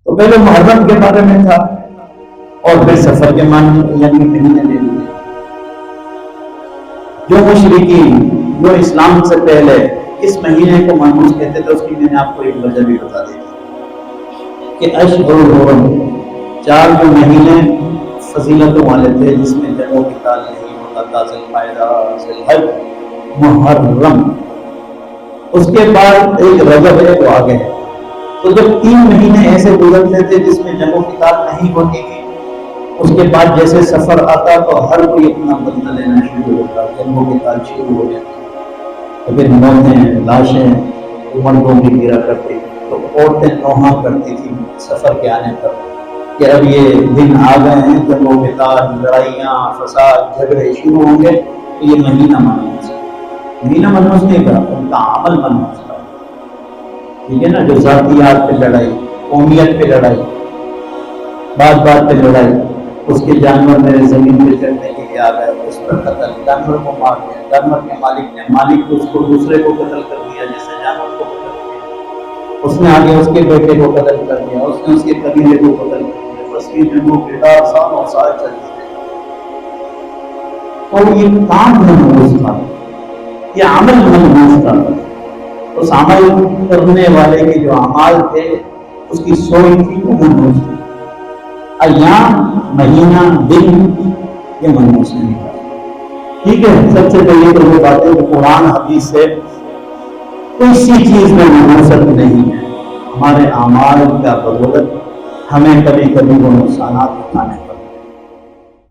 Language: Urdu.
تو پہلے محرم کے بارے میں تھا اور پھر سفر کے یعنی مہینے لے لیے. جو مشرکین جو اسلام سے پہلے اس مہینے کو منحوس کہتے تھے، اس کی میں نے آپ کو ایک وجہ بھی بتا دی کہ اشہر الحرم 4 جو مہینے فضیلتوں والے تھے جس میں جنگ و قتال نہیں ہوتا تھا، ذوالقعدہ، ذوالحج، محرم، اس کے بعد ایک رجب ہے وہ آگے ہے. تو جب 3 مہینے ایسے گزرتے تھے جس میں جنگ و قتال نہیں ہوتی تھی، اس کے بعد جیسے سفر آتا تو ہر کوئی اپنا بدلہ لینا شروع ہوتا، جنگ و قتال شروع ہو جاتا. تو پھر موتیں، لاشیں مردوں کی گرا کرتی، تو عورتیں نوحہ کرتی تھیں سفر کے آنے پر کہ اب یہ دن آ گئے ہیں، جنگ و قتال، لڑائیاں، فساد، جھگڑے شروع ہوں گے، تو یہ مہینہ منحوس ہے. مہینہ منحوس نہیں تھا، ان کا عمل منحوس تھا. ٹھیک ہے نا، جو ذاتیات پہ لڑائی، قومیت پہ لڑائی، بات بات پہ لڑائی، اس کے جانور میرے زمین پہ چڑھنے کے لیے آ گئے، اس پر قتل، جانور کو مار دیا، جانور کے مالک کو اس کو دوسرے کو قتل کر دیا جیسے جانور کو قتل کیا، اس نے آگے اس کے بیٹے کو قتل کر دیا، اس نے اس کے قبیلے کو قتل کر دیا. بس یہ جنگوں کے سالوں سال چلتی رہی. تو یہ کام منحوس تھا، یہ عمل منحوس تھا. اس عمل کرنے والے کے جو اعمال تھے، اس کی سوئی تھی وہ منحوس تھی. ایام، مہینہ، دن یہ منحوس نہیں تھا. ٹھیک ہے، سب سے پہلے تو وہ باتیں کہ قرآن حدیث سے کسی چیز میں منحوست نہیں ہے. ہمارے اعمال کا بدولت ہمیں کبھی کبھی وہ نقصانات اٹھانے